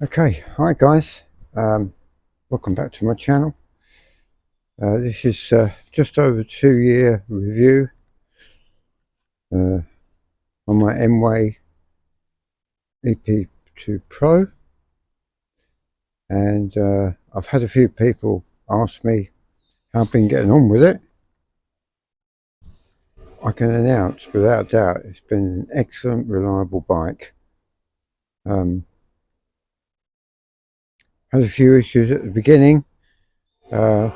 Okay, hi guys, welcome back to my channel. This is just over 2-year review on my Engwe EP2 Pro, and I've had a few people ask me how I've been getting on with it. I can announce without doubt it's been an excellent, reliable bike. Had a few issues at the beginning, uh,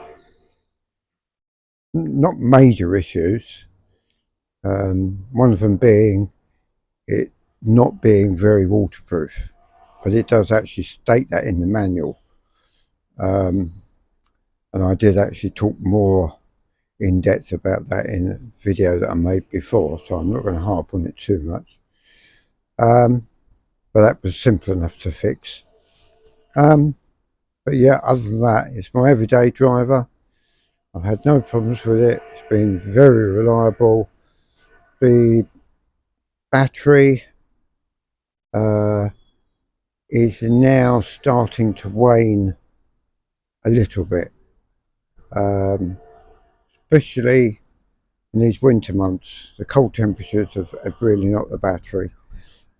not major issues, one of them being it not being very waterproof, but it does actually state that in the manual. And I did actually talk more in depth about that in a video that I made before, so I'm not going to harp on it too much. But that was simple enough to fix. But yeah, other than that, it's my everyday driver. I've had no problems with it. It's been very reliable. The battery is now starting to wane a little bit, especially in these winter months. The cold temperatures have really knocked the battery.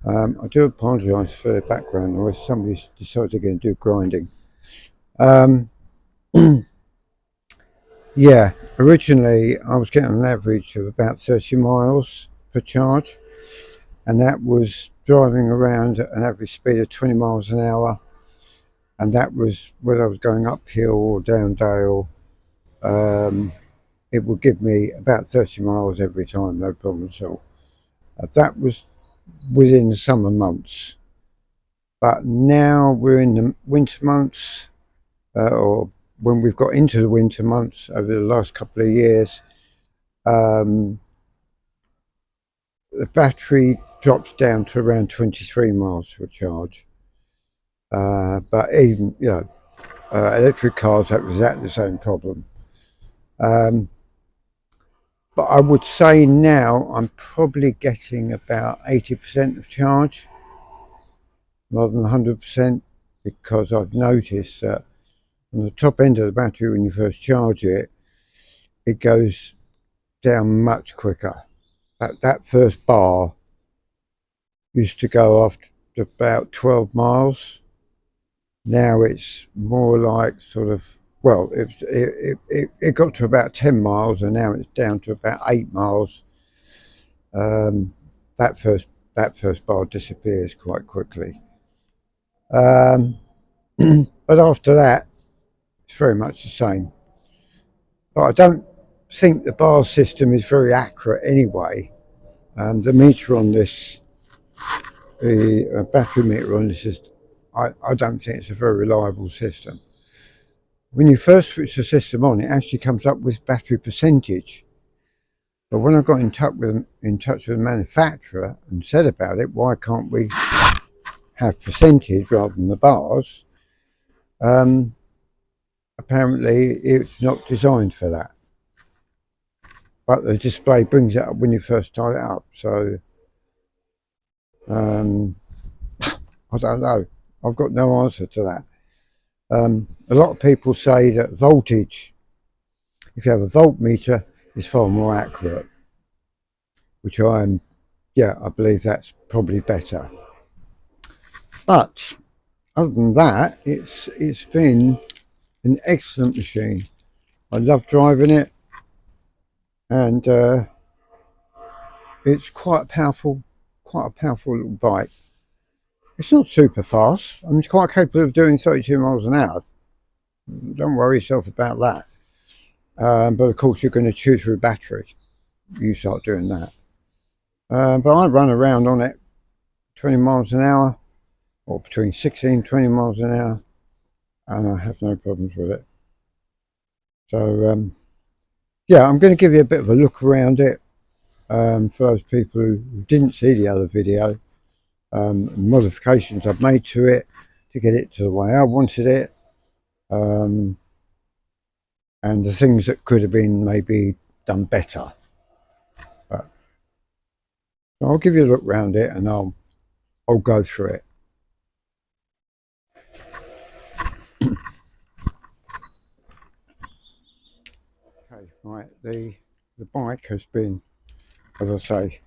I do apologise for the background noise. Somebody's decided they're going to do grinding. Yeah, originally I was getting an average of about 30 miles per charge, and that was driving around at an average speed of 20 miles an hour, and that was whether I was going uphill or down dale. It would give me about 30 miles every time, no problem at all. That was within the summer months, but now we're in the winter months, or when we've got into the winter months over the last couple of years, the battery drops down to around 23 miles per charge. But even, electric cars have exactly the same problem. But I would say now I'm probably getting about 80% of charge rather than 100%, because I've noticed that on the top end of the battery, when you first charge it, it goes down much quicker. That first bar used to go after about 12 miles. Now it's more like sort of, well, it got to about 10 miles, and now it's down to about 8 miles. That first bar disappears quite quickly. But after that, it's very much the same. But I don't think the bar system is very accurate anyway. The meter on this, the battery meter on this, I don't think it's a very reliable system. When you first switch the system on, it actually comes up with battery percentage. But when I got in touch with the manufacturer and said about it, why can't we have percentage rather than the bars? Apparently, it's not designed for that. But the display brings it up when you first start it up. So I don't know. I've got no answer to that. A lot of people say that voltage, if you have a voltmeter, is far more accurate, which I believe that's probably better. But other than that, it's been an excellent machine. I love driving it, and it's quite a powerful little bike. It's not super fast. I mean, it's quite capable of doing 32 miles an hour. Don't worry yourself about that. But of course, you're going to choose your battery. You start doing that. But I run around on it 20 miles an hour, or between 16 and 20 miles an hour, and I have no problems with it. So, yeah, I'm going to give you a bit of a look around it for those people who didn't see the other video. Modifications I've made to it to get it to the way I wanted it, and the things that could have been maybe done better. But I'll give you a look around it, and I'll go through it. Right, the bike has been, as I say,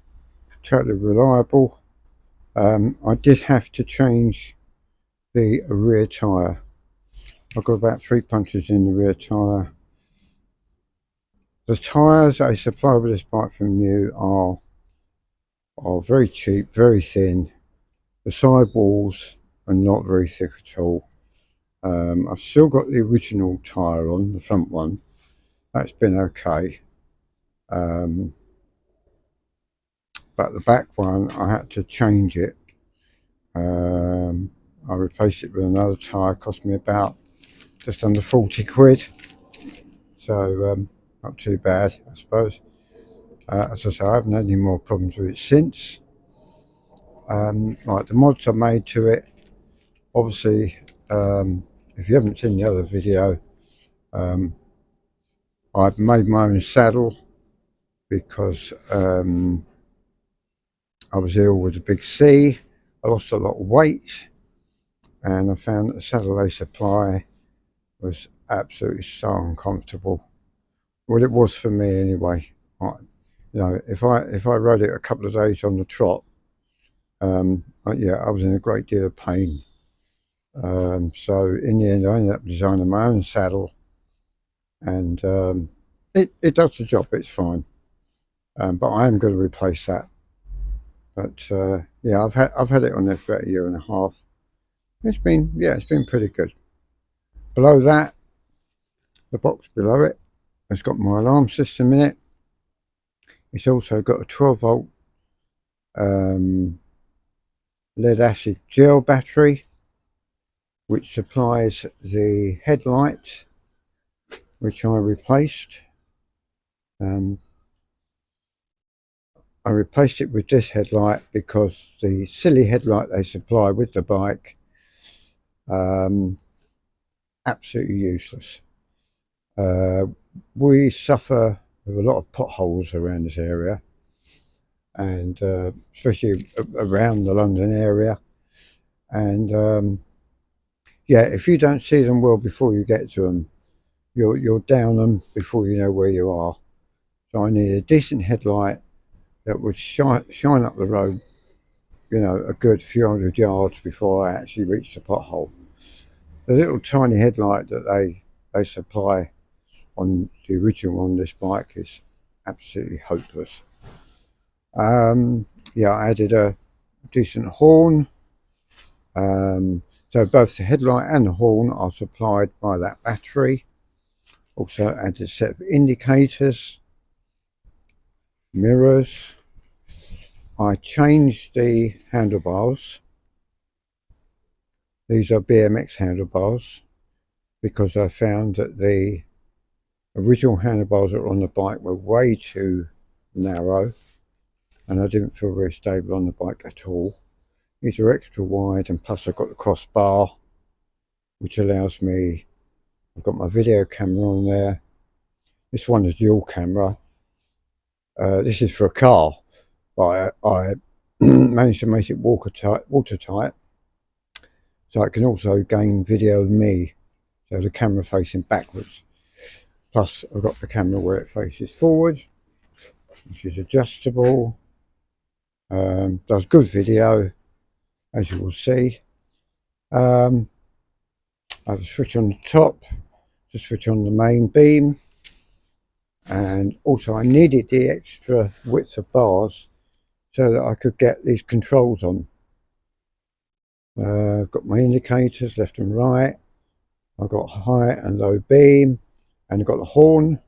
totally reliable. I did have to change the rear tyre. I've got about 3 punches in the rear tyre. The tyres I supply with this bike from New are very cheap, very thin. The sidewalls are not very thick at all. I've still got the original tyre on, the front one. That's been okay. But the back one, I had to change it. I replaced it with another tyre, cost me about just under 40 quid. So not too bad, I suppose. As I say, I haven't had any more problems with it since. Right, the mods I made to it, obviously, if you haven't seen the other video, I've made my own saddle because I was ill with a big C. I lost a lot of weight, and I found that the saddle they supply was absolutely so uncomfortable. Well, it was for me anyway. You know, if I rode it a couple of days on the trot, yeah, I was in a great deal of pain. So in the end, I ended up designing my own saddle, and it does the job. It's fine, but I am going to replace that. But yeah, I've had it on there for about 1.5 years. It's been pretty good. Below that, the box below it has got my alarm system in it. It's also got a 12-volt lead acid gel battery, which supplies the headlight, which I replaced. I replaced it with this headlight because the silly headlight they supply with the bike, absolutely useless. We suffer with a lot of potholes around this area, and especially around the London area. And yeah, if you don't see them well before you get to them, you'll down them before you know where you are. So I need a decent headlight that would shine up the road, you know, a good few hundred yards before I actually reach the pothole. The little tiny headlight that they supply on the original on this bike is absolutely hopeless. Yeah, I added a decent horn. So both the headlight and the horn are supplied by that battery. Also added a set of indicators, mirrors. I changed the handlebars. These are BMX handlebars because I found that the original handlebars that were on the bike were way too narrow, and I didn't feel very stable on the bike at all. These are extra wide, and plus I've got the crossbar, which allows me, I've got my video camera on there. This one is dual camera. This is for a car, but I managed to make it watertight, so I can also gain video of me, so the camera facing backwards. Plus I've got the camera where it faces forward, which is adjustable. Does good video, as you will see. I have a switch on the top to switch on the main beam, and also I needed the extra width of bars so that I could get these controls on. I've got my indicators left and right. I've got high and low beam, and I've got the horn,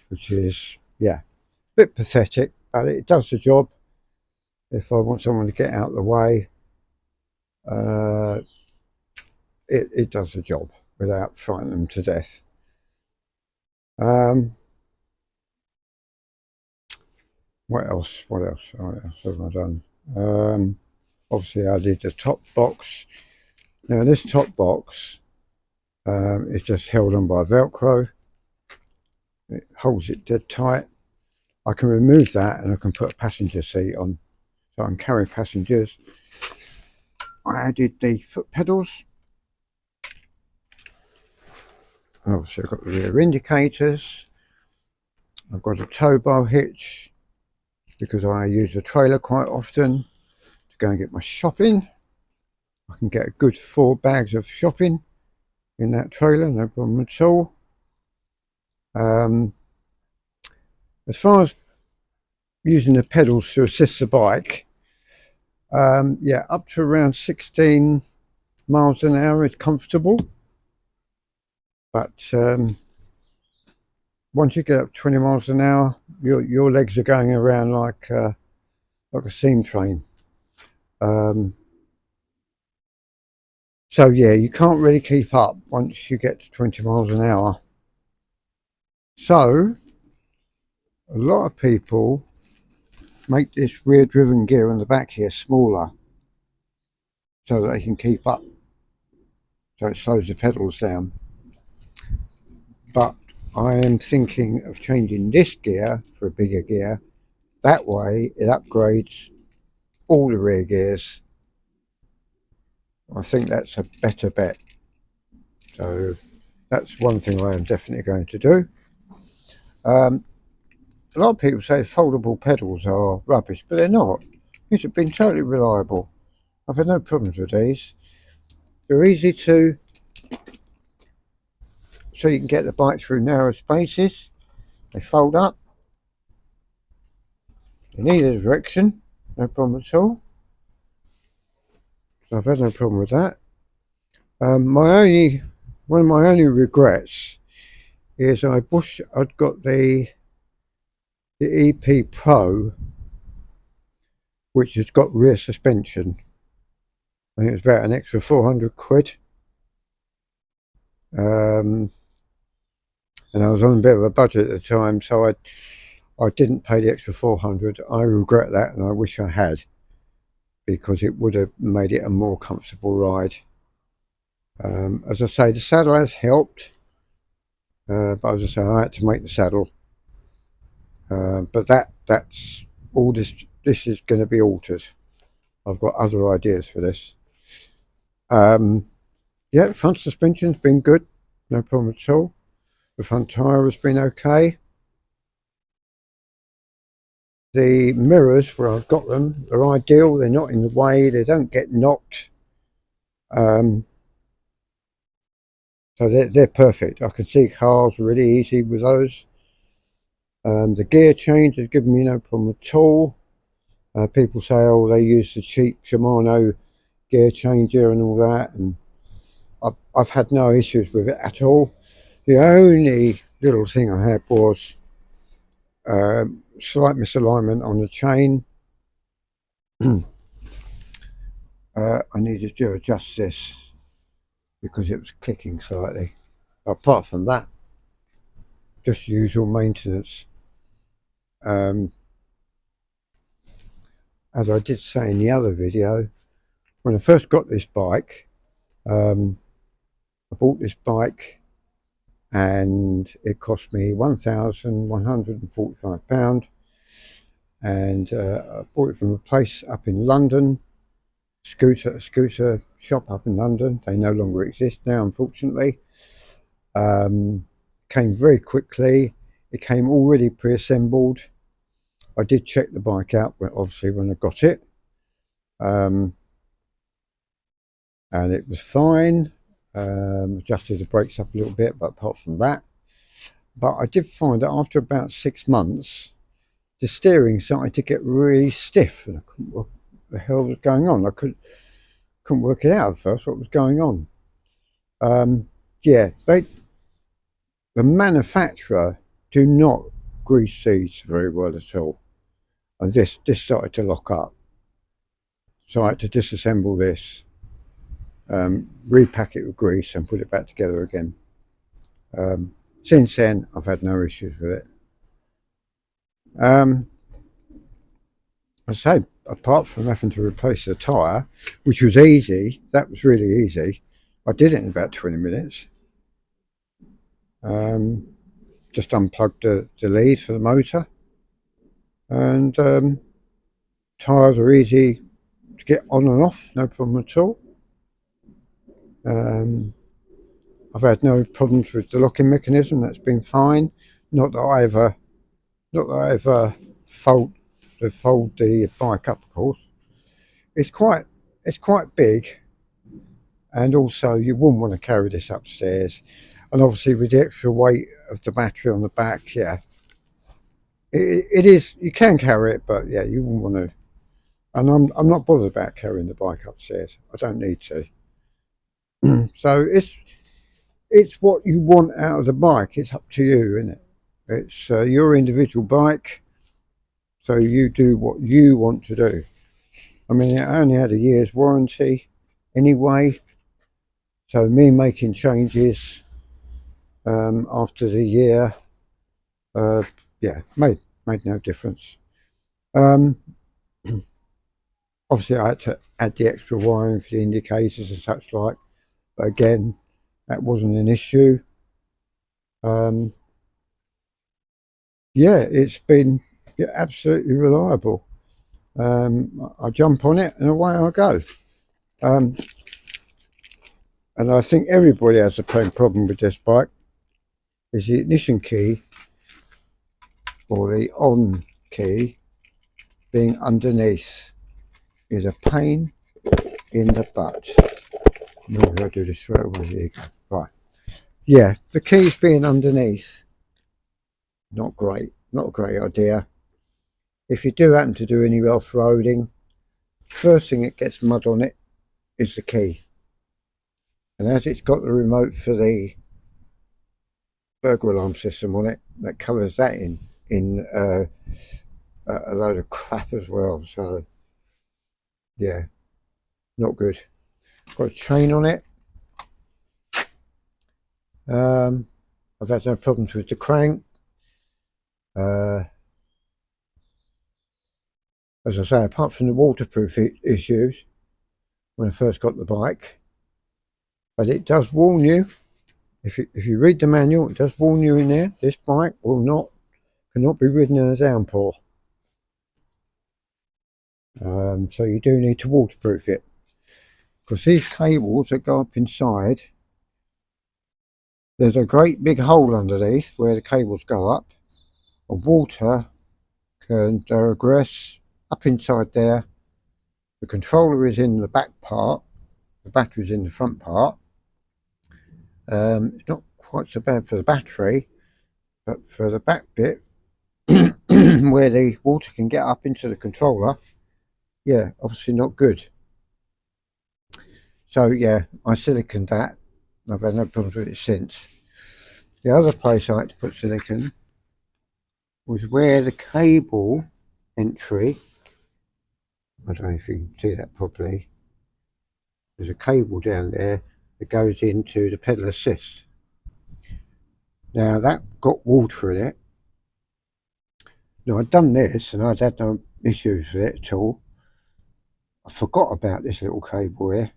which is, yeah, a bit pathetic, but it does the job. If I want someone to get out of the way, it does the job without frightening them to death. What else have I done? Obviously I did the top box. Now this top box is just held on by Velcro. It holds it dead tight. I can remove that and I can put a passenger seat on, so I can carry passengers. I added the foot pedals. And obviously I've got the rear indicators. I've got a tow bar hitch because I use the trailer quite often to go and get my shopping. I can get a good 4 bags of shopping in that trailer, no problem at all. As far as using the pedals to assist the bike, yeah, up to around 16 miles an hour is comfortable, but once you get up 20 miles an hour, your legs are going around like a steam train. So yeah, you can't really keep up once you get to 20 miles an hour. So a lot of people make this rear driven gear on the back here smaller so that they can keep up, so it slows the pedals down. But I am thinking of changing this gear for a bigger gear. That way it upgrades all the rear gears. I think that's a better bet. So that's one thing I am definitely going to do. A lot of people say foldable pedals are rubbish, but they're not. These have been totally reliable. I've had no problems with these. They're easy to, so you can get the bike through narrow spaces. They fold up. In either direction, no problem at all. So I've had no problem with that. One of my only regrets is I wish I'd got the EP Pro, which has got rear suspension. I think it was about an extra 400 quid. And I was on a bit of a budget at the time, so I didn't pay the extra 400. I regret that, and I wish I had, because it would have made it a more comfortable ride. As I say, the saddle has helped, but as I say, I had to make the saddle. But that's all. This is going to be altered. I've got other ideas for this. Yeah, the front suspension's been good, no problem at all. The front tyre has been okay. The mirrors, where I've got them, are ideal. They're not in the way. They don't get knocked. So they're perfect. I can see cars really easy with those. The gear change has given me no problem at all. People say, oh, they use the cheap Shimano gear changer and all that, and I've had no issues with it at all. The only little thing I had was slight misalignment on the chain. I needed to adjust this because it was clicking slightly. Apart from that, just usual maintenance. As I did say in the other video, when I first got this bike, I bought this bike and it cost me £1,145, and I bought it from a place up in London, a scooter shop up in London. They no longer exist now, unfortunately. Came very quickly. It came already pre-assembled. I did check the bike out, obviously, when I got it, and it was fine. Adjusted the brakes up a little bit, but apart from that, but I did find that after about 6 months, the steering started to get really stiff, and I couldn't work what the hell was going on. I couldn't work it out at first, what was going on. Yeah, the manufacturer do not grease seats very well at all, and this started to lock up, so I had to disassemble this, repack it with grease and put it back together again. Since then I've had no issues with it. I say, apart from having to replace the tyre, which was easy, that was really easy. I did it in about 20 minutes. Just unplugged the lead for the motor, and tyres are easy to get on and off, no problem at all. I've had no problems with the locking mechanism. That's been fine. Not that I ever fold the bike up, of course. It's quite big, and also you wouldn't want to carry this upstairs. And obviously with the extra weight of the battery on the back, yeah, it is. You can carry it, but yeah, you wouldn't want to. And I'm not bothered about carrying the bike upstairs. I don't need to. So it's what you want out of the bike. It's up to you, isn't it? It's your individual bike, so you do what you want to do. I mean, it only had a year's warranty anyway, so me making changes after the year, yeah, made no difference. Um, Obviously, I had to add the extra wiring for the indicators and such like, but again, that wasn't an issue. Yeah, it's been absolutely reliable. I jump on it and away I go. And I think everybody has the same problem with this bike, is the ignition key or the on key being underneath is a pain in the butt. Maybe I'll do this right away. There you go. Right. Yeah, the keys being underneath, not great. Not a great idea. If you do happen to do any off-roading, first thing that gets mud on it is the key. And as it's got the remote for the burglar alarm system on it, that covers that in a load of crap as well. So yeah, not good. Got a chain on it. I've had no problems with the crank. As I say, apart from the waterproof issues when I first got the bike, but it does warn you, if you read the manual, it does warn you in there, this bike cannot be ridden in a downpour. So you do need to waterproof it, because these cables that go up inside, there's a great big hole underneath where the cables go up, and water can regress up inside there. The controller is in the back part, the battery is in the front part. It's not quite so bad for the battery, but for the back bit where the water can get up into the controller, yeah, obviously not good. So yeah, I siliconed that. I've had no problems with it since. The other place I had to put silicone was where the cable entry, I don't know if you can see that properly, there's a cable down there that goes into the pedal assist. Now that got water in it. Now I'd done this and I'd had no issues with it at all. I forgot about this little cable here,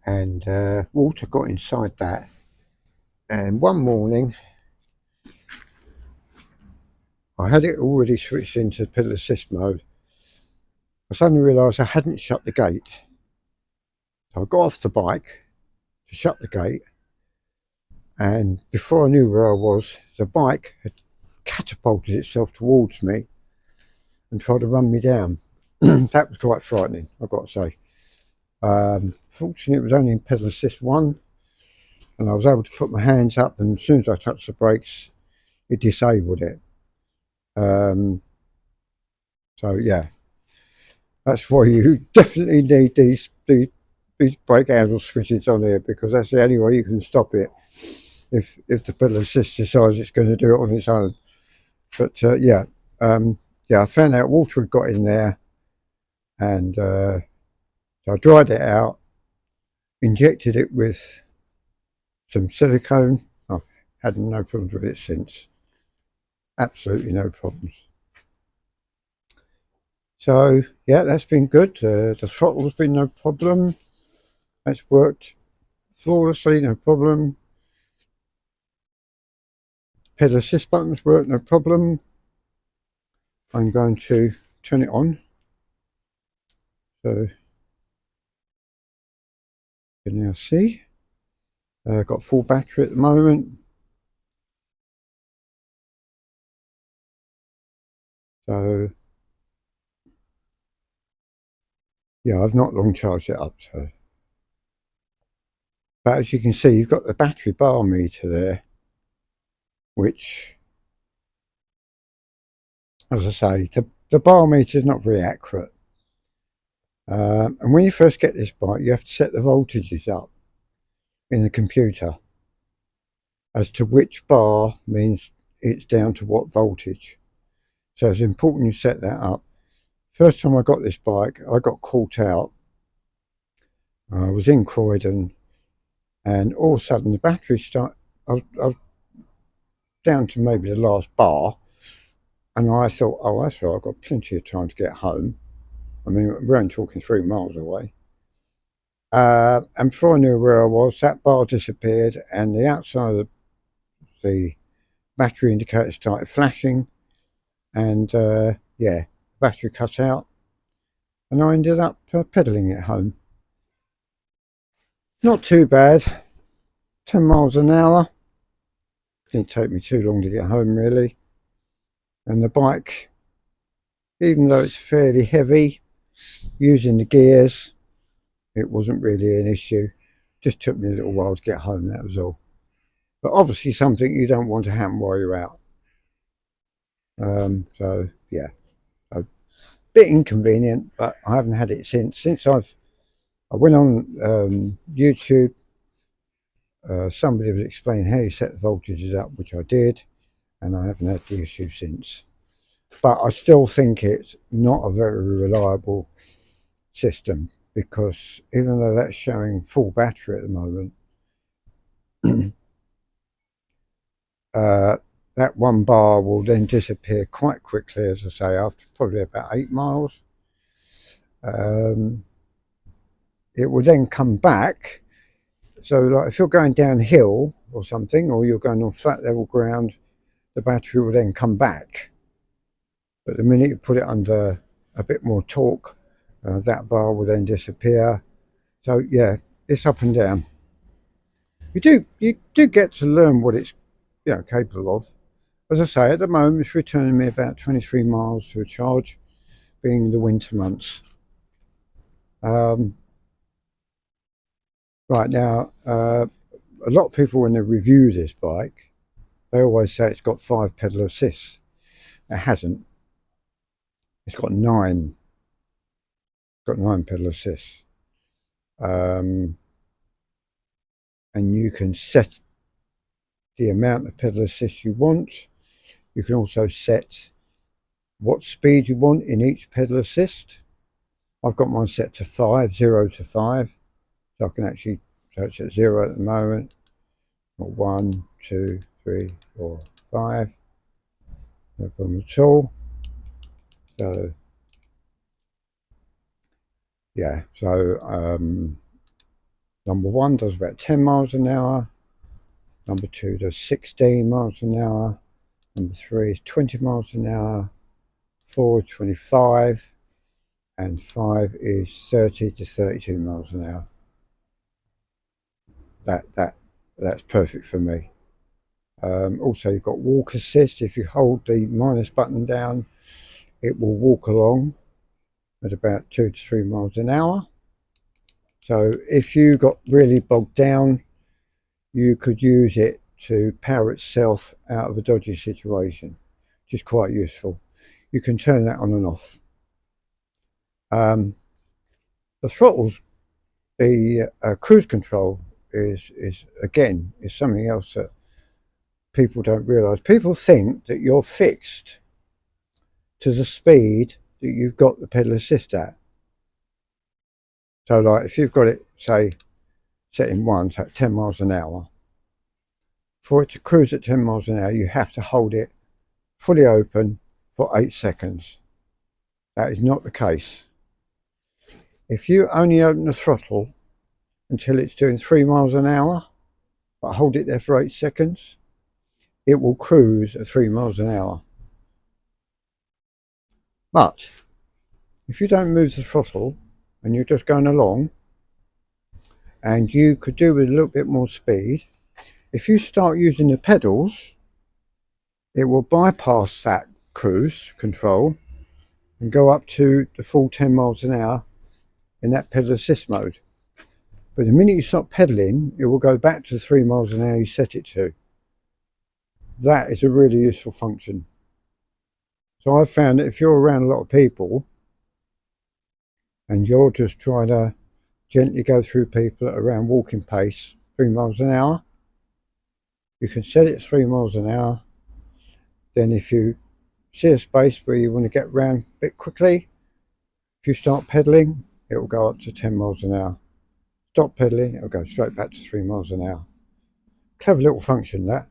and water got inside that, and one morning I had it already switched into pedal assist mode. I suddenly realised I hadn't shut the gate. So I got off the bike to shut the gate, and before I knew where I was, the bike had catapulted itself towards me and tried to run me down. That was quite frightening, I've got to say. Fortunately, it was only in pedal assist 1, and I was able to put my hands up, and as soon as I touched the brakes, it disabled it. So yeah, that's why you definitely need these brake handle switches on here, because that's the only way you can stop it if the pedal assist decides it's going to do it on its own. But yeah, I found out water had got in there, and so I dried it out, injected it with some silicone. I've had no problems with it since. Absolutely no problems. So yeah, that's been good. The throttle's been no problem. That's worked flawlessly, no problem. Pedal assist buttons work, no problem. I'm going to turn it on. So you can now see. Got full battery at the moment. So yeah, I've not long charged it up. So, but as you can see, you've got the battery bar meter there, which, as I say, the bar meter is not very accurate. And when you first get this bike, you have to set the voltages up in the computer as to which bar means it's down to what voltage. So it's important you set that up. First time I got this bike, I got caught out. I was in Croydon, and all of a sudden the battery started. I was down to maybe the last bar, and I thought, oh, that's right, I've got plenty of time to get home. I mean, we're only talking 3 miles away. And before I knew where I was, that bar disappeared, and the outside of the battery indicator started flashing, and yeah, battery cut out, and I ended up pedalling it home. Not too bad, 10 miles an hour. Didn't take me too long to get home, really. And the bike, even though it's fairly heavy, using the gears, it wasn't really an issue. Just took me a little while to get home, that was all. But obviously something you don't want to happen while you're out. So yeah, a bit inconvenient, but I haven't had it since I went on YouTube. Somebody was explaining how you set the voltages up, which I did, and I haven't had the issue since. But I still think it's not a very reliable system, because even though that's showing full battery at the moment, that one bar will then disappear quite quickly, as I say, after probably about 8 miles. It will then come back. So like if you're going downhill or something, or you're going on flat level ground, the battery will then come back. But the minute you put it under a bit more torque, that bar will then disappear. So yeah, it's up and down. You do get to learn what it's capable of. As I say, at the moment it's returning me about 23 miles to a charge, being the winter months. Right now, a lot of people when they review this bike, they always say it's got 5 pedal assists. It hasn't. It's got 9. It's got 9 pedal assists. And you can set the amount of pedal assists you want. You can also set what speed you want in each pedal assist. I've got mine set to 5, 0 to 5. So I can actually, so it's at 0 at the moment. 1, 2, 3, 4, 5. No problem at all. So yeah, so number 1 does about 10 miles an hour. Number 2 does 16 miles an hour. Number 3 is 20 miles an hour. 4 is 25. And 5 is 30 to 32 miles an hour. That's perfect for me. Also, you've got walk assist. If you hold the minus button down, it will walk along at about 2 to 3 miles an hour. So if you got really bogged down, you could use it to power itself out of a dodgy situation, which is quite useful. You can turn that on and off. The throttles, the cruise control is again something else that people don't realise. People think that you're fixed to the speed that you've got the pedal assist at. So like if you've got it, say, set in 1, so 10 miles an hour, for it to cruise at 10 miles an hour, you have to hold it fully open for 8 seconds. That is not the case. If you only open the throttle until it's doing 3 miles an hour, but hold it there for 8 seconds, it will cruise at 3 miles an hour. But if you don't move the throttle and you're just going along, and you could do with a little bit more speed. If you start using the pedals, it will bypass that cruise control and go up to the full 10 miles an hour in that pedal assist mode. But the minute you stop pedaling, it will go back to 3 miles an hour you set it to. That is a really useful function. So I've found that if you're around a lot of people and you're just trying to gently go through people at around walking pace, 3 miles an hour, you can set it 3 miles an hour. Then if you see a space where you want to get round a bit quickly, if you start pedaling, it will go up to 10 miles an hour. Stop pedaling, it'll go straight back to 3 miles an hour. Clever little function, that.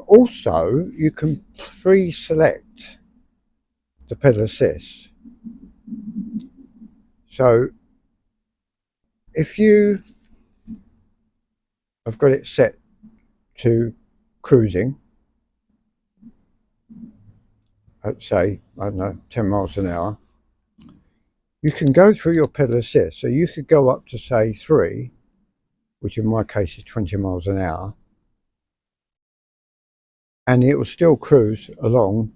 Also, you can pre-select the pedal assist. So if you have got it set to cruising at, say, I don't know, 10 miles an hour, you can go through your pedal assist. So you could go up to, say, 3, which in my case is 20 miles an hour, and it will still cruise along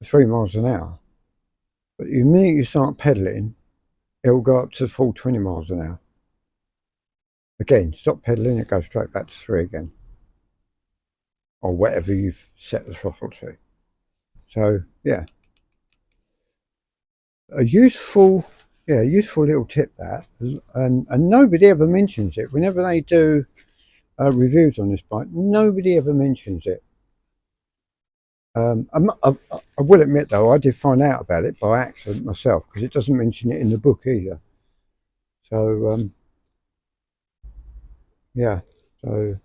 3 miles an hour. But the minute you start pedaling, it will go up to full 20 miles an hour. Again, stop pedaling, it goes straight back to 3 again, or whatever you've set the throttle to. So yeah, a useful little tip, that, and nobody ever mentions it. Whenever they do reviews on this bike, nobody ever mentions it. I will admit though, I did find out about it by accident myself, because it doesn't mention it in the book either. So yeah, so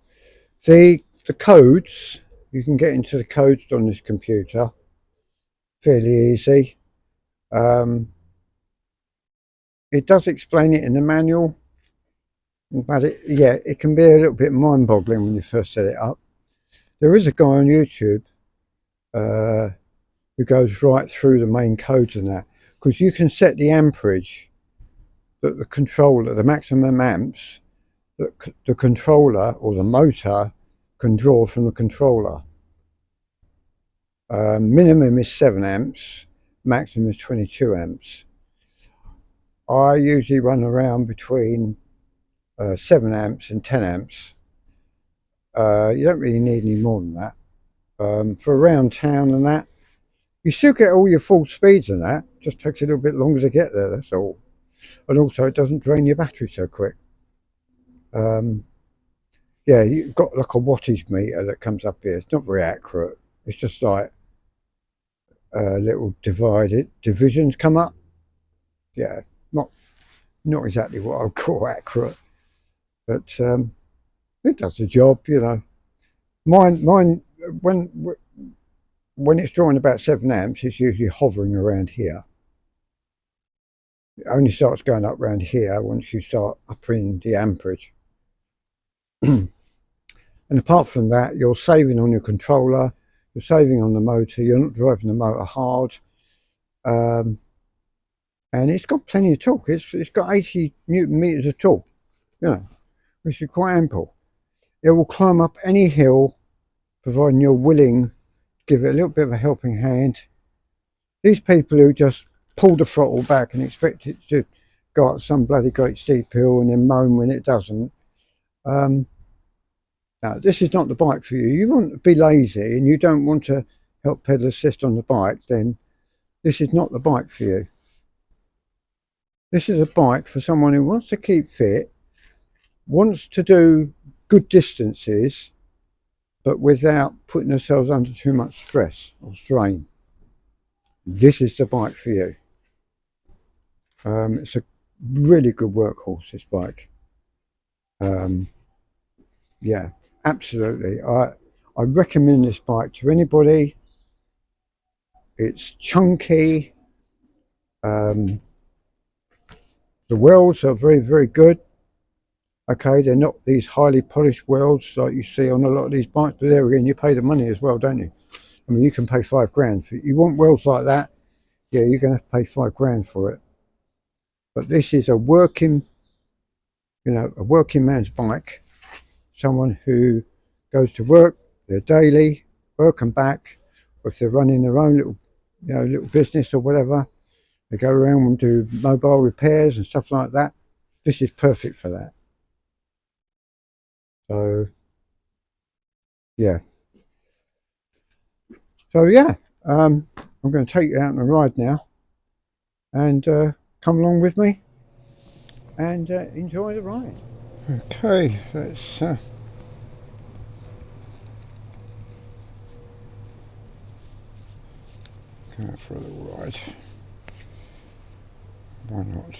the codes, you can get into the codes on this computer fairly easy. It does explain it in the manual, but it can be a little bit mind-boggling when you first set it up. There is a guy on YouTube who goes right through the main codes and that, because you can set the amperage that the controller, the maximum amps that the controller or the motor can draw from the controller. Minimum is 7 amps, maximum is 22 amps. I usually run around between 7 amps and 10 amps. You don't really need any more than that. For around town and that, you still get all your full speeds and that, just takes a little bit longer to get there, that's all. And also it doesn't drain your battery so quick. Yeah, you've got like a wattage meter that comes up here. It's not very accurate. It's just like little divisions come up. Yeah, not exactly what I would call accurate, but it does the job, you know. Mine when it's drawing about 7 amps, it's usually hovering around here. It only starts going up around here once you start upping the amperage. And apart from that, you're saving on your controller, you're saving on the motor, you're not driving the motor hard. And it's got plenty of torque. It's got 80 Newton meters of torque, you know, which is quite ample. It will climb up any hill, providing you're willing to give it a little bit of a helping hand. These people who just pull the throttle back and expect it to go up some bloody great steep hill and then moan when it doesn't. No, this is not the bike for you. You want to be lazy and you don't want to help pedal assist on the bike, then this is not the bike for you. This is a bike for someone who wants to keep fit, wants to do good distances, but without putting themselves under too much stress or strain. This is the bike for you. It's a really good workhorse, this bike. Yeah, absolutely. I recommend this bike to anybody. It's chunky. The wheels are very, very good. Okay, they're not these highly polished wheels like you see on a lot of these bikes, but there again, you pay the money as well, don't you? I mean, you can pay £5 for it. You want wheels like that, yeah, you're going to have to pay £5 for it. But this is a working you know, a working man's bike, someone who goes to work, their daily, work and back, or if they're running their own little, you know, little business or whatever, they go around and do mobile repairs and stuff like that. This is perfect for that. So, yeah. So, yeah, I'm going to take you out on a ride now and come along with me and enjoy the ride. Okay, let's go out for a little ride. Why not?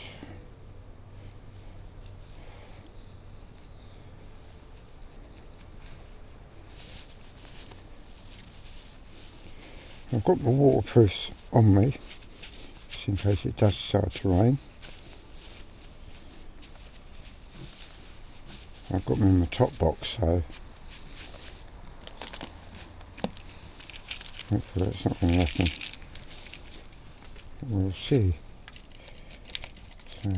I've got my waterproofs on me, just in case it does start to rain. I've got them in my top box, so hopefully that's not going to happen. We'll see. So,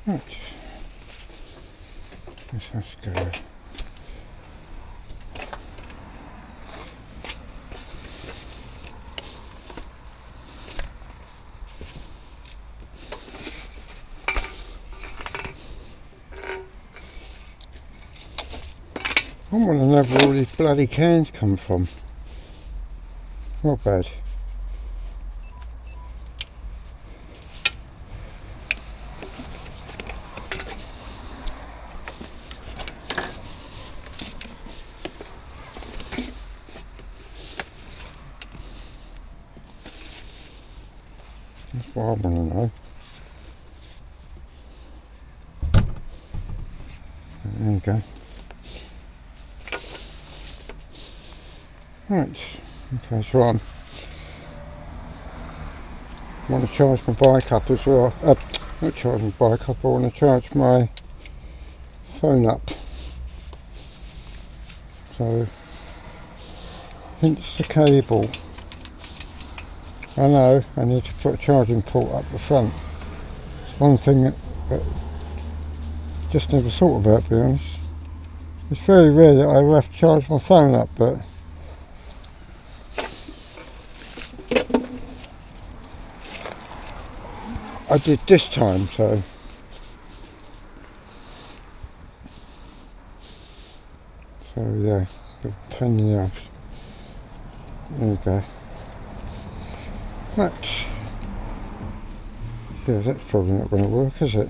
right. Let's go. I want to know where all these bloody cans come from. Not bad. That's what I want to know. There you go. Right. Okay, so I want to charge my bike up as well. Not charge my bike up, I want to charge my phone up. So, hence the cable. I know I need to put a charging port up the front. It's one thing that just never thought about, to be honest. It's very rare that I ever have to charge my phone up, but I did this time, so yeah, the pain in the ass. There you go. Right. Yeah, that's probably not going to work, is it?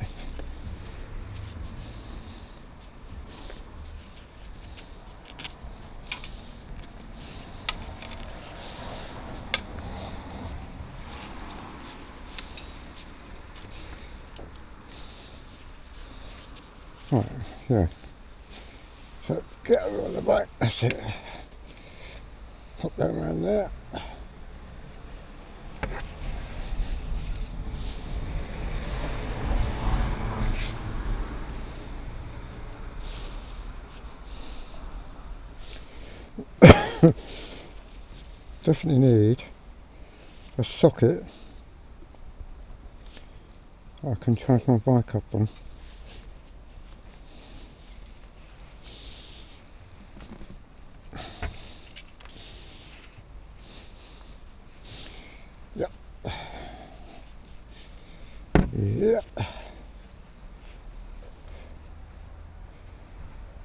Right, yeah. So get over on the bike, that's it. Pop that around there. Definitely need a socket I can charge my bike up on. Yep. Yep.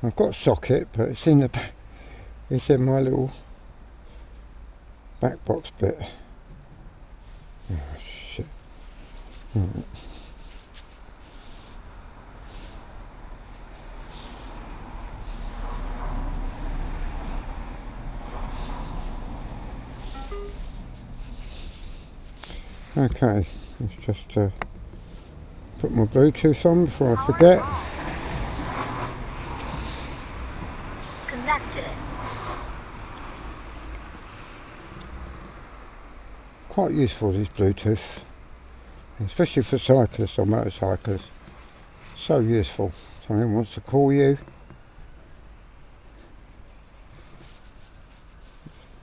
I've got a socket, but it's in my little back box bit. Oh shit. Right. Okay, let's just put my Bluetooth on before I forget. Connected. Quite useful, these Bluetooth, especially for cyclists or motorcyclists. So useful. Someone wants to call you,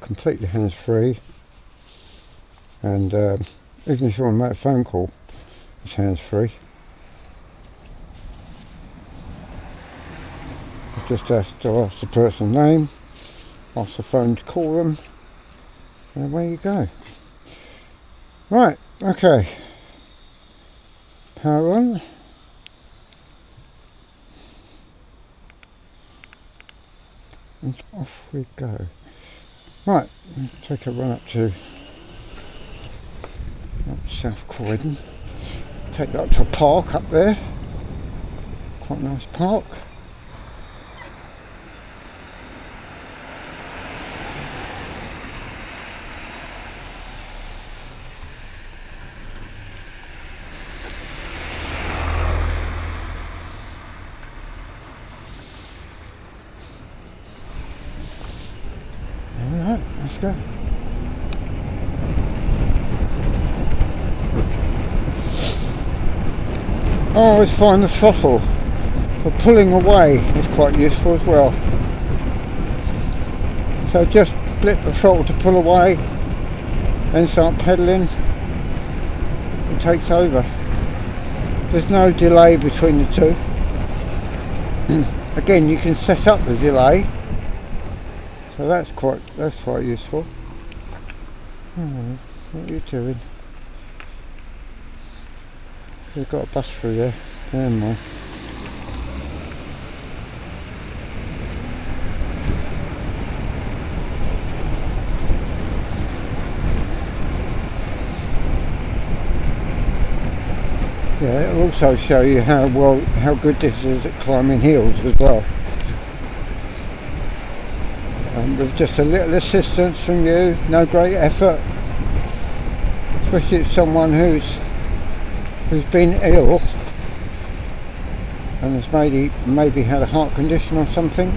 completely hands-free, and even if you want to make a phone call, it's hands-free. You just have to ask the person's name, ask the phone to call them, and away you go. Right, okay. Power on. And off we go. Right, let's take a run up South Croydon. Take that up to a park up there. Quite a nice park. Alright, let's go. I always find the throttle for pulling away is quite useful as well. So just flip the throttle to pull away, then start pedalling, it takes over. There's no delay between the two. Again, you can set up the delay, so that's quite useful. What are you doing? We've got a bus through there. Never mind. Yeah, it'll also show you how good this is at climbing hills as well. With just a little assistance from you, no great effort, especially if someone who's been ill and has maybe had a heart condition or something,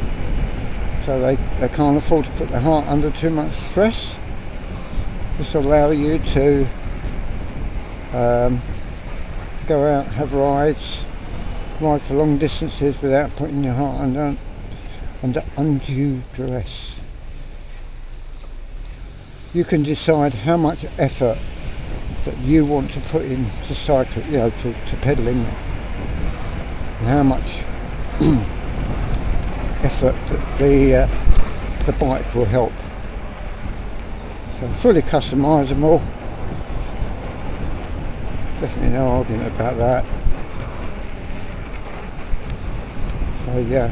so they can't afford to put their heart under too much stress. This will allow you to go out, have rides, ride for long distances without putting your heart under undue duress. You can decide how much effort that you want to put into cycling, to pedalling, and how much effort that the bike will help. So fully customisable. Definitely no argument about that. So yeah.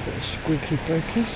Bit of squeaky breakers.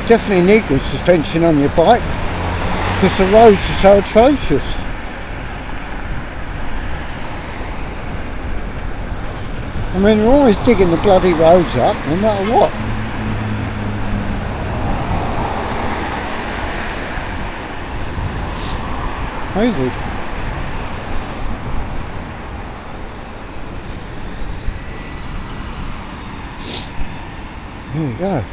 Definitely need good suspension on your bike because the roads are so atrocious. I mean, they're always digging the bloody roads up no matter what. Crazy. There you go.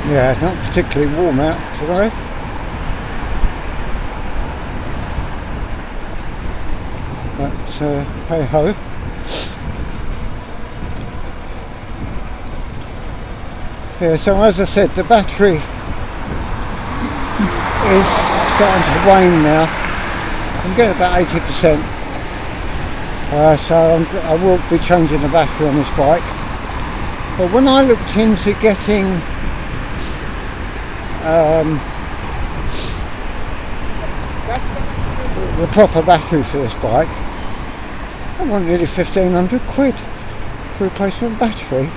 Yeah, it's not particularly warm out today. But hey ho. Yeah, so as I said, the battery is starting to wane now. I'm getting about 80%. So I will be changing the battery on this bike. But when I looked into getting the proper battery for this bike, I want nearly 1,500 quid for replacement battery.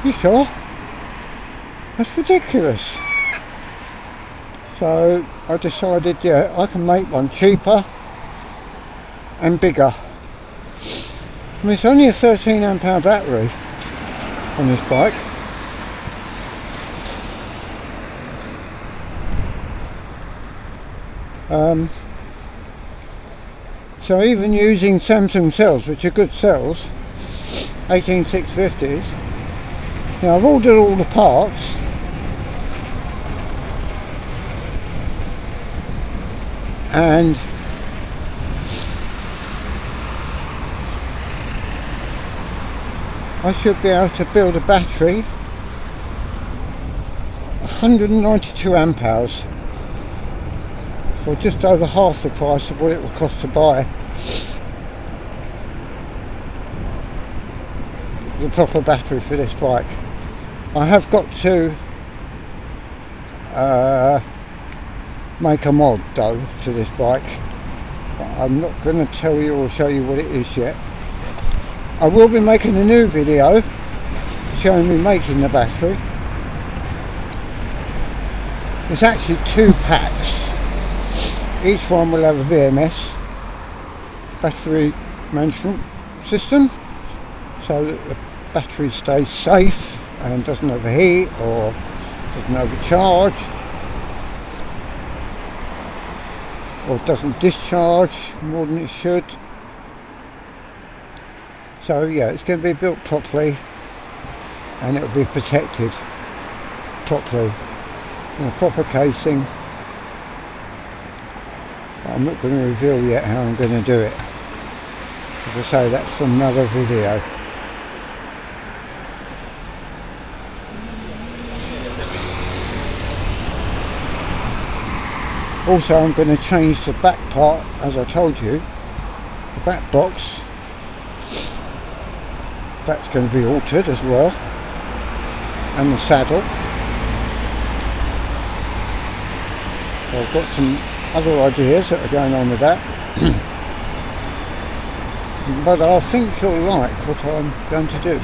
You sure? That's ridiculous. So I decided, yeah, I can make one cheaper and bigger. I mean, it's only a 13 amp hour battery on this bike. So even using Samsung cells, which are good cells, 18650s, now I've ordered all the parts, and I should be able to build a battery 192 amp hours for just over half the price of what it will cost to buy the proper battery for this bike. I have got to make a mod though to this bike, but I'm not going to tell you or show you what it is yet. I will be making a new video showing me making the battery. There's actually 2 packs. Each one will have a BMS, battery management system, so that the battery stays safe and doesn't overheat or doesn't overcharge or doesn't discharge more than it should. So yeah, it's going to be built properly and it will be protected properly in a proper casing. But I'm not going to reveal yet how I'm going to do it. As I say, that's from another video. Also, I'm going to change the back part, as I told you, the back box. That's going to be altered as well, and the saddle. So I've got some other ideas that are going on with that, but I think you'll like what I'm going to do.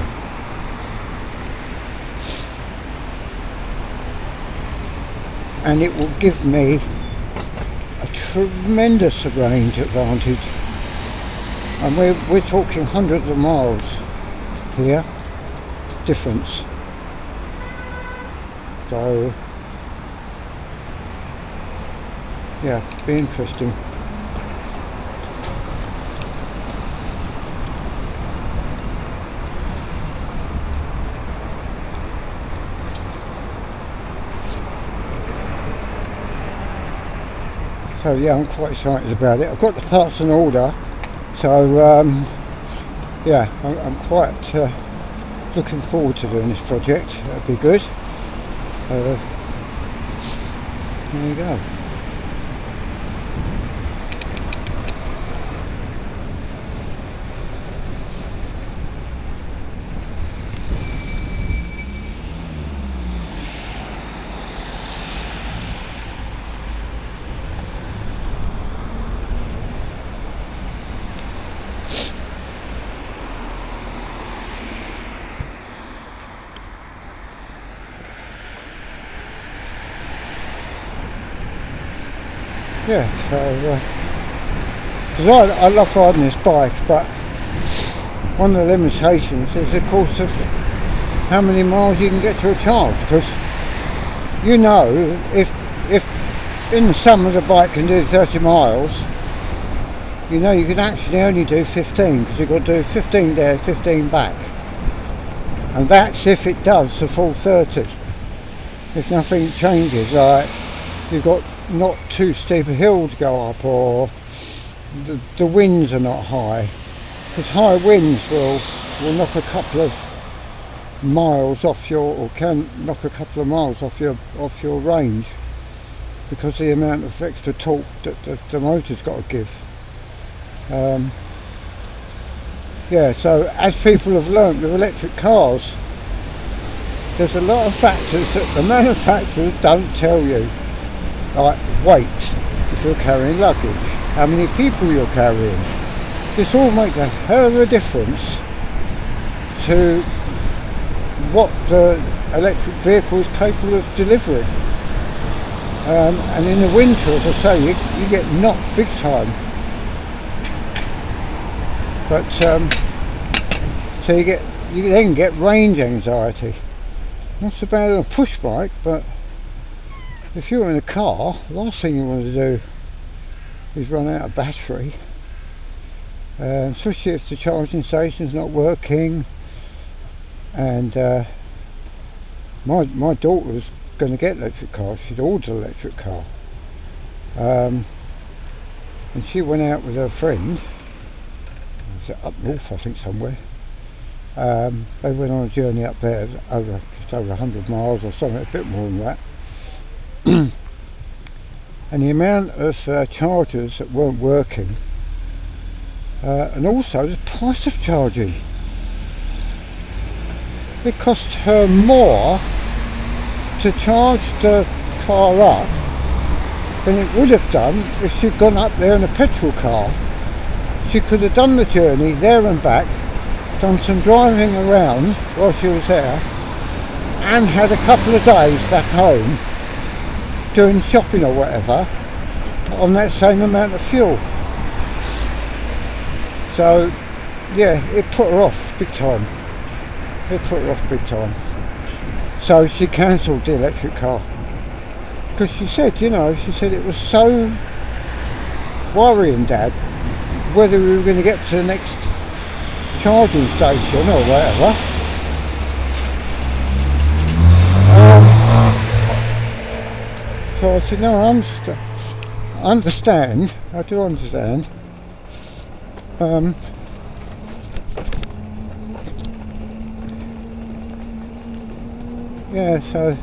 And it will give me a tremendous range advantage, and we're talking hundreds of miles here difference. So yeah, be interesting. So yeah, I'm quite excited about it. I've got the parts in order, so yeah, I'm quite looking forward to doing this project. That'd be good. There you go. Yeah, so because I love riding this bike, but one of the limitations is of course of how many miles you can get to a charge, because you know if in the summer the bike can do 30 miles. You know, you can actually only do 15 because you've got to do 15 there, 15 back. And that's if it does the full 30. If nothing changes, like you've got not too steep a hill to go up, or the winds are not high, because high winds will knock a couple of miles off your, or can knock a couple of miles off your range, because the amount of extra torque that the motor's got to give. Yeah, so as people have learnt with electric cars, there's a lot of factors that the manufacturers don't tell you, like weight, if you're carrying luggage, how many people you're carrying. This all makes a hell of a difference to what the electric vehicle is capable of delivering. And in the winter, as I say, you get knocked big time. But so you then get range anxiety. Not so bad on a push bike, but if you're in a car, the last thing you want to do is run out of battery, especially if the charging station's not working. And my daughter was going to get an electric car. She'd ordered an electric car, and she went out with her friend. Was it up north, I think, somewhere. They went on a journey up there, just over 100 miles or something, a bit more than that. And the amount of chargers that weren't working, and also the price of charging. It cost her more to charge the car up than it would have done if she'd gone up there in a petrol car. She could have done the journey there and back, done some driving around while she was there, and had a couple of days back home doing shopping or whatever on that same amount of fuel. So yeah, it put her off big time. So she cancelled the electric car, because she said, it was so worrying, Dad, whether we were going to get to the next charging station or whatever. So I said, no, I understand. I do understand. Yeah, so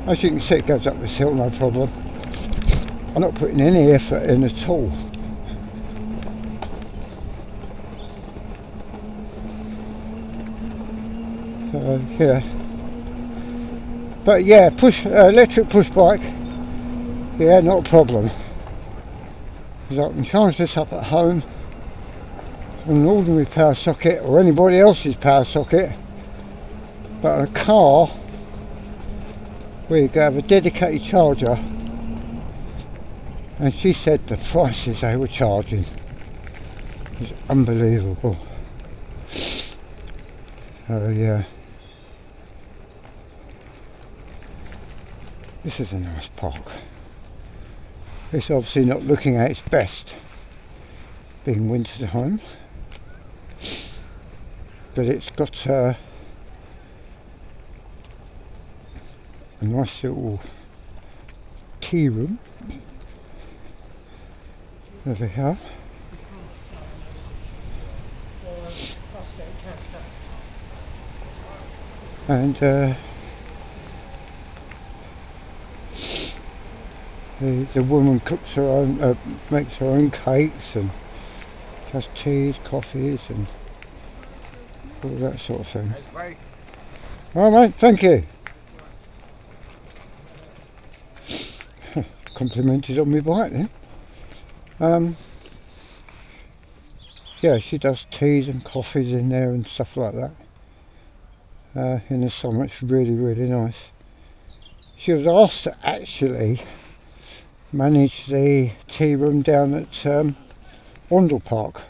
as you can see, it goes up this hill no problem. I'm not putting any effort in at all. So yeah, but yeah, electric push bike, yeah, not a problem. Because I can charge this up at home on an ordinary power socket or anybody else's power socket, but a car where you have a dedicated charger, and she said the prices they were charging was unbelievable. So yeah, this is a nice park. It's obviously not looking at its best, being winter time, but it's got a nice little tea room over here. And the woman cooks her own, makes her own cakes and does teas, coffees and all that sort of thing. All right, mate, thank you. Complimented on my bike then. Yeah, she does teas and coffees in there and stuff like that. In the summer, it's really, really nice. She was asked to actually manage the tea room down at Wandle Park.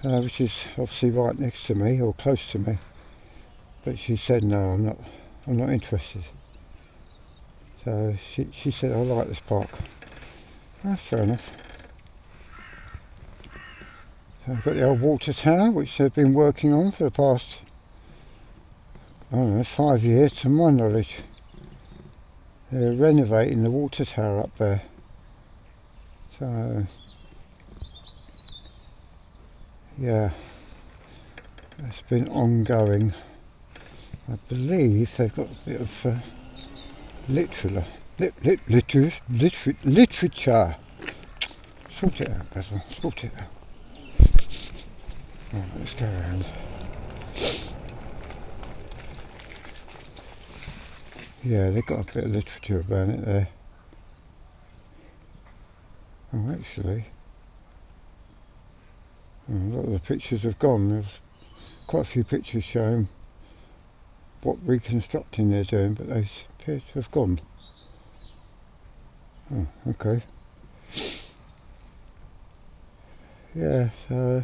which is obviously right next to me or close to me. But she said no, I'm not interested. So she said I like this park. That's fair enough. So I've got the old water tower, which they've been working on for the past, I don't know, 5 years to my knowledge. They're renovating the water tower up there. So yeah, it's been ongoing. I believe they've got a bit of literature. Sort it out, Basil. Sort it out. Right, let's go around. Yeah, they've got a bit of literature about it there. Oh, actually, a lot of the pictures have gone. There's quite a few pictures showing what reconstructing they're doing, but they appear to have gone. Oh, okay. Yeah, so,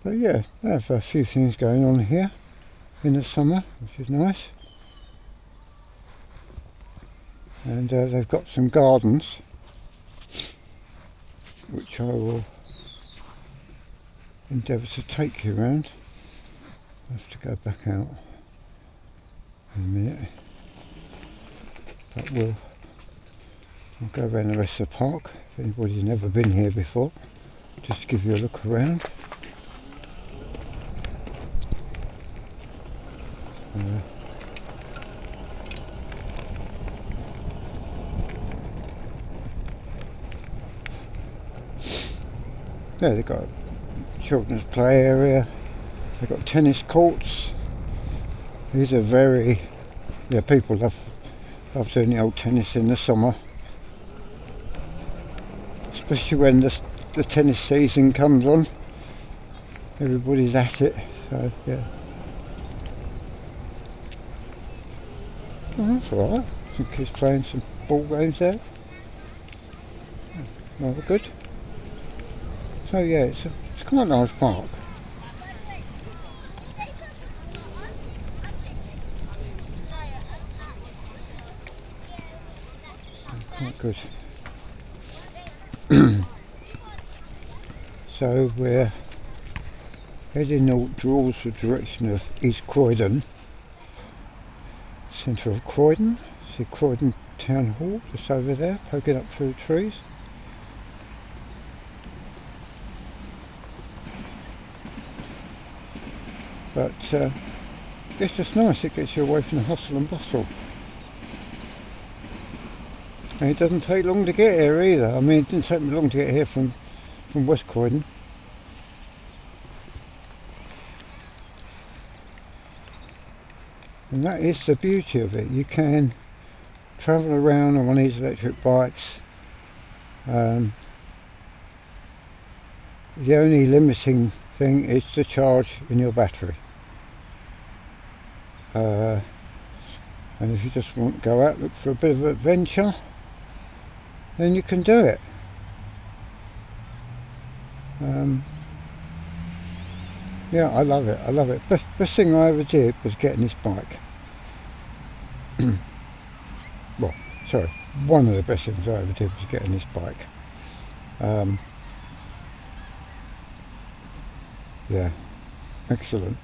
but yeah, they have a few things going on here in the summer, which is nice. And they've got some gardens, which I will endeavour to take you around. I have to go back out in a minute, but I'll go around the rest of the park. If anybody's never been here before, just to give you a look around. Yeah, they've got a children's play area. They've got tennis courts. These are very, yeah, people love doing the old tennis in the summer, especially when the tennis season comes on. Everybody's at it, so yeah. Oh, that's alright. Some kids playing some ball games there. Rather good. So yeah, it's quite a nice park. Quite good. So we're heading towards the direction of East Croydon, centre of Croydon. See Croydon Town Hall just over there, poking up through the trees. But it's just nice, it gets you away from the hustle and bustle. And it doesn't take long to get here either. I mean, it didn't take me long to get here from West Croydon. And that is the beauty of it. You can travel around on one of these electric bikes. The only limiting thing is the charge in your battery. And if you just want to go out, look for a bit of adventure, then you can do it. Yeah, I love it. Best thing I ever did was getting this bike. Well, sorry, one of the best things I ever did was getting this bike. Yeah, excellent.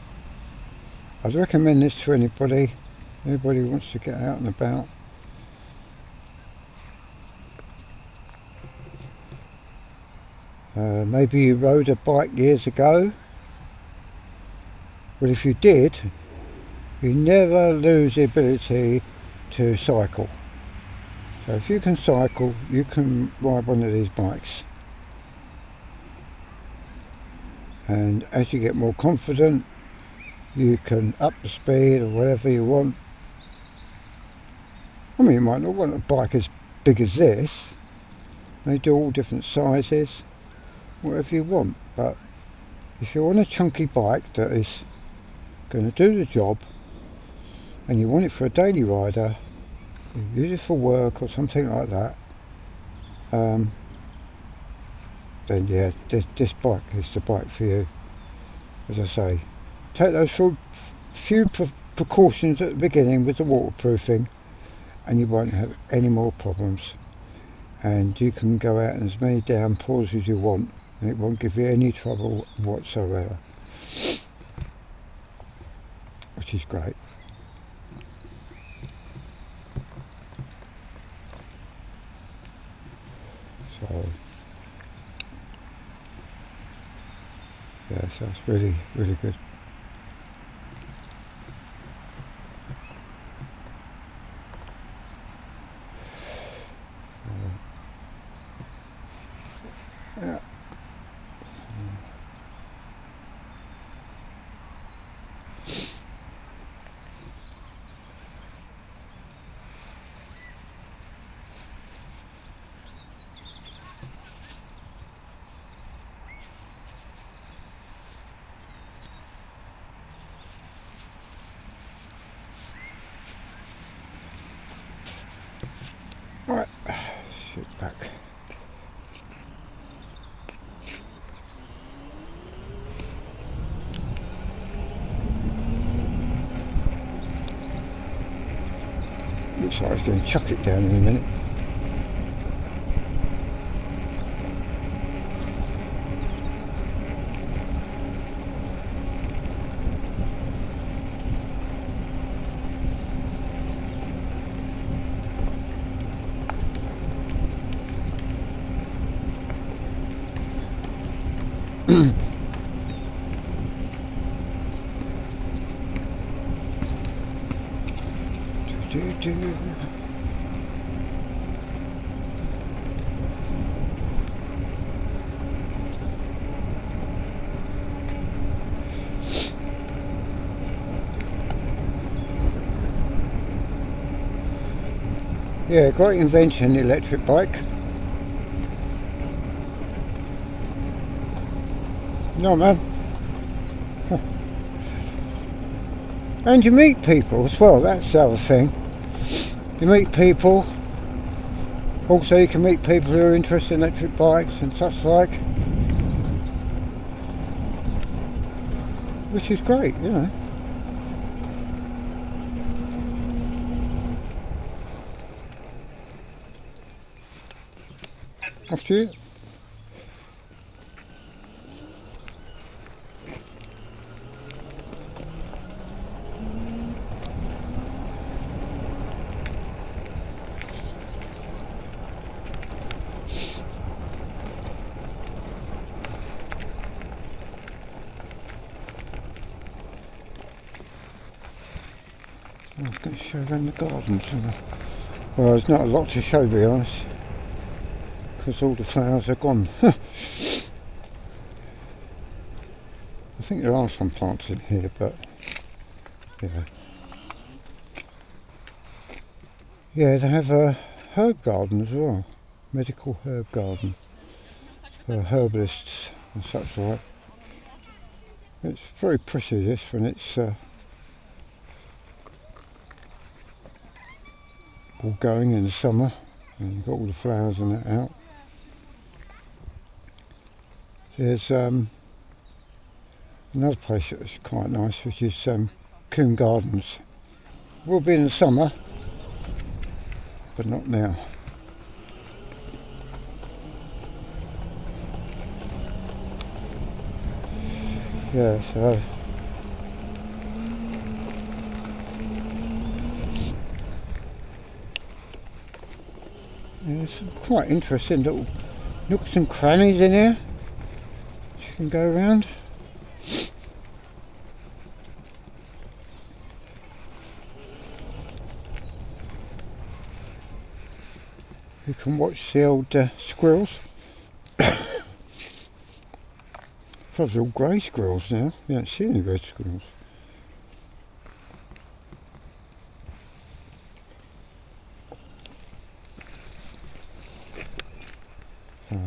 I'd recommend this to anybody who wants to get out and about. Maybe you rode a bike years ago. Well, if you did, you never lose the ability to cycle. So if you can cycle, you can ride one of these bikes. And as you get more confident, you can up the speed or whatever you want. I mean, you might not want a bike as big as this. They do all different sizes, whatever you want. But if you want a chunky bike that is going to do the job, and you want it for a daily rider, you use it for work or something like that, then yeah, this bike is the bike for you. As I say, take those few precautions at the beginning with the waterproofing, and you won't have any more problems. And you can go out in as many downpours as you want, and it won't give you any trouble whatsoever, which is great. So yeah, so it's really good. Yeah. Right, sit back. Looks like I was going to chuck it down in a minute. Yeah, great invention, the electric bike. No, man. And you meet people as well, that's the other thing. You meet people. Also, you can meet people who are interested in electric bikes and such like. Which is great, you know. After you. I was going to show around the garden. Well, there's not a lot to show, to be honest, because all the flowers are gone. I think there are some plants in here, but yeah. Yeah, they have a herb garden as well, medical herb garden for herbalists and such like. It's very pretty, this, when it's all going in the summer, and you've got all the flowers and that out. There's another place that's quite nice, which is Coombe Gardens. Will be in the summer, but not now. Yeah, so yeah, there's some quite interesting little nooks and crannies in here you can go around. You can watch the old squirrels. Probably all grey squirrels now. You don't see any red squirrels. So,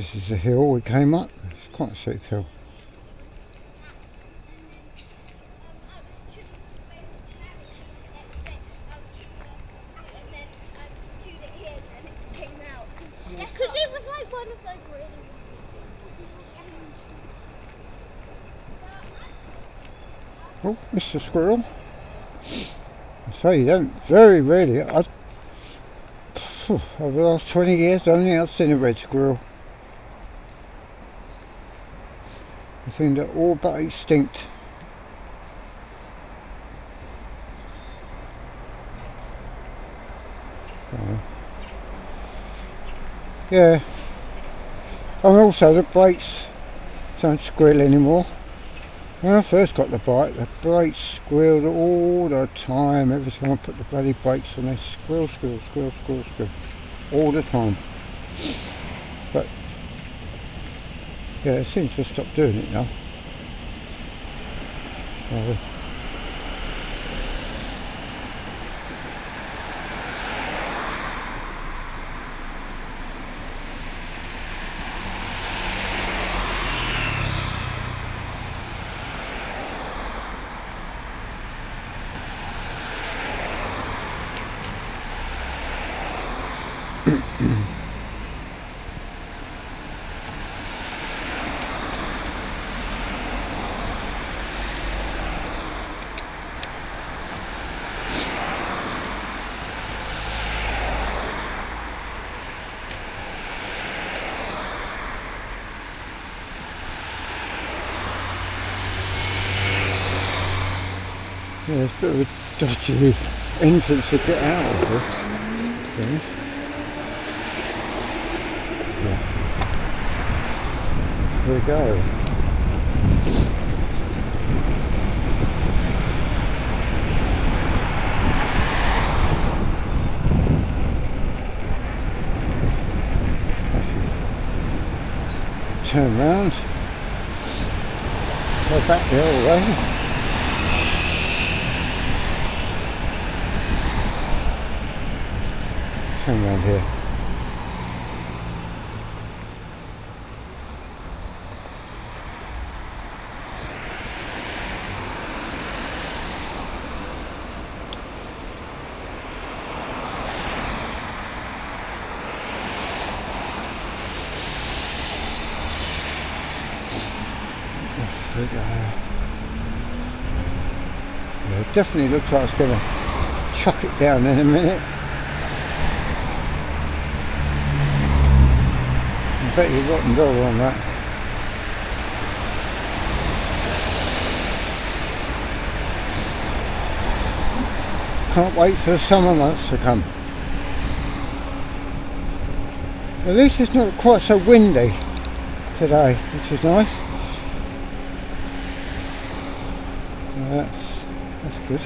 This is the hill we came up. It's quite a steep hill. Yeah, because it was like one of those really. Oh, Mr. Squirrel. I say you don't very rarely. Over the last 20 years, I don't think I've seen a red squirrel. I think they're all but extinct. Yeah. And also the brakes don't squeal anymore. When I first got the bike, the brakes squealed all the time. Every time I put the bloody brakes on, they squeal, squeal, squeal, squeal, squeal. All the time. But, yeah, it seems to stop doing it now. Yeah, it's a bit of a dodgy entrance to get out of it. Yeah. There we go. Turn round. Go back the other way. Turn around here. Off we go. Yeah, it definitely looks like it's going to chuck it down in a minute. I bet you rotten dog on that. Can't wait for the summer months to come. At least it's not quite so windy today, which is nice. That's good.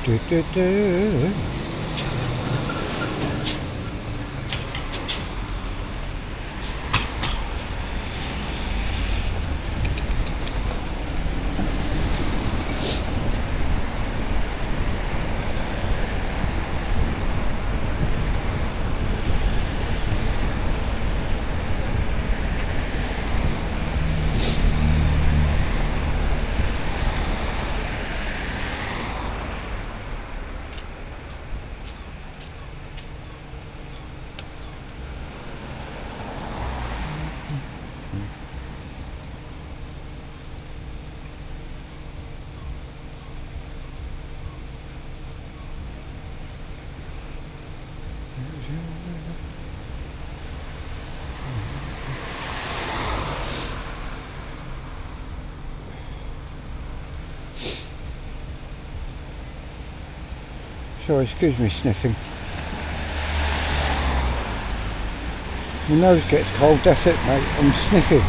Do, do, do. Sorry, excuse me sniffing. My nose gets cold, that's it mate, I'm sniffing.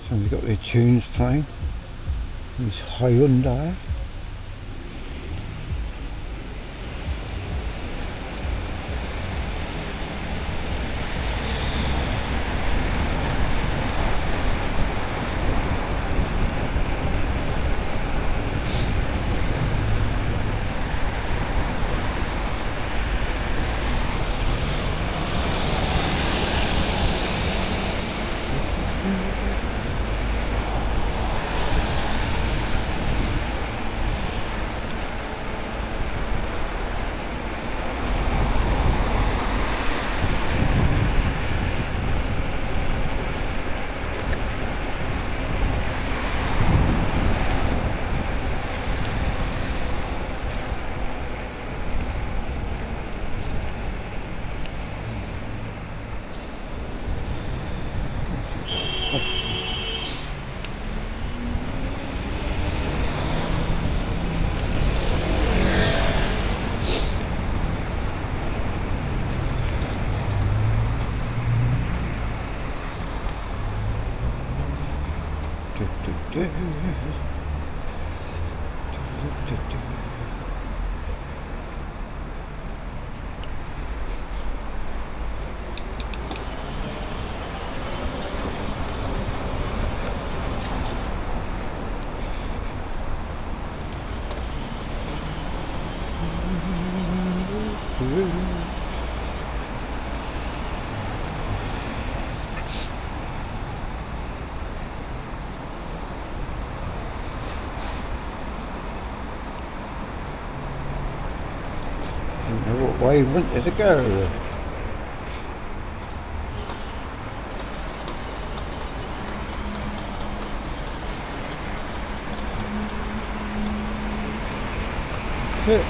Somebody's got their tunes playing. It's Hyundai. Didn't know what way he wanted to go. That's it.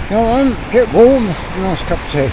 Go on, get warm, nice cup of tea.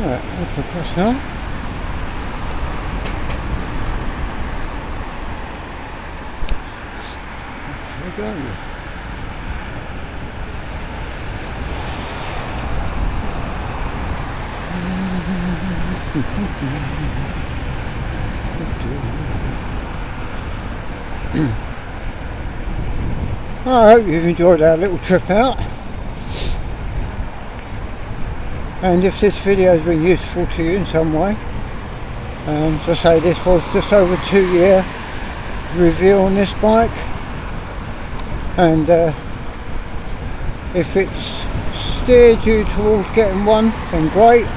Right, off across now. Off we go. I hope you've enjoyed our little trip out, and if this video has been useful to you in some way, as I say, this was just over 2-year review on this bike, and if it's steered you towards getting one, then great,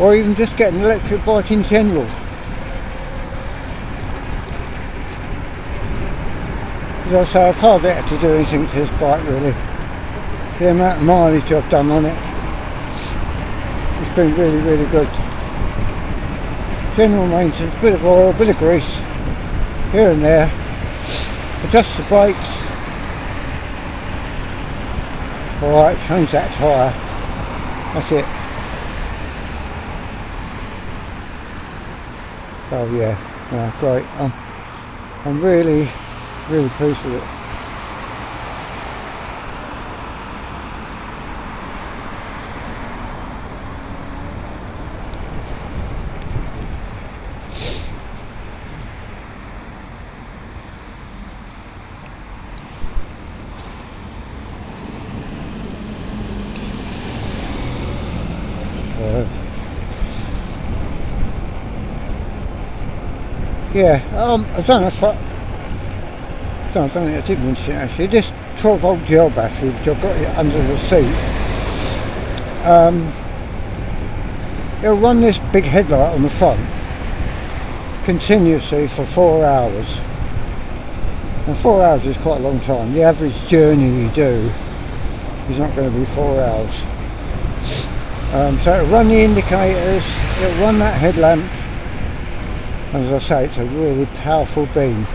or even just get an electric bike in general. As I say, I've hardly had to do anything to this bike really. The amount of mileage I've done on it, it's been really, really good. General maintenance, bit of oil, bit of grease here and there, adjust the brakes, alright, change that tyre, that's it. So yeah, no, great. I'm really pleased with it. Yeah, I don't know if I don't think I did mention it actually. This 12-volt gel battery, which I've got it under the seat, it'll run this big headlight on the front continuously for 4 hours. And 4 hours is quite a long time. The average journey you do is not going to be 4 hours. So it'll run the indicators, it'll run that headlamp. As I say, it's a really powerful beam.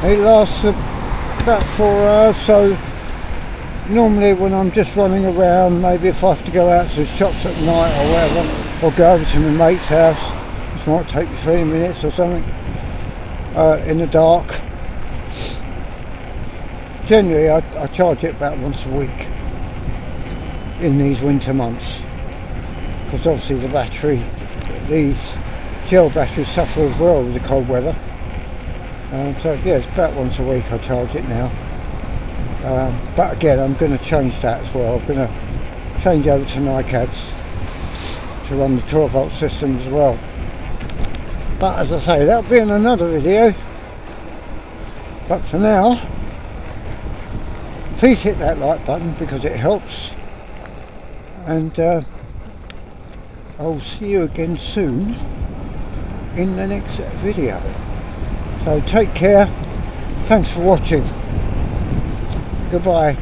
It lasts about 4 hours, so normally when I'm just running around, maybe if I have to go out to the shops at night or whatever, or go over to my mate's house, which might take me 30 minutes or something, in the dark. Generally I charge it about once a week in these winter months, because obviously the battery, these gel batteries suffer as well with the cold weather. So yeah, it's about once a week I charge it now. But again, I'm going to change that as well. I'm going to change over to NiCads to run the 12-volt system as well. But as I say, that'll be in another video. But for now, please hit that like button because it helps. And I'll see you again soon in the next video. So take care. Thanks for watching. Goodbye.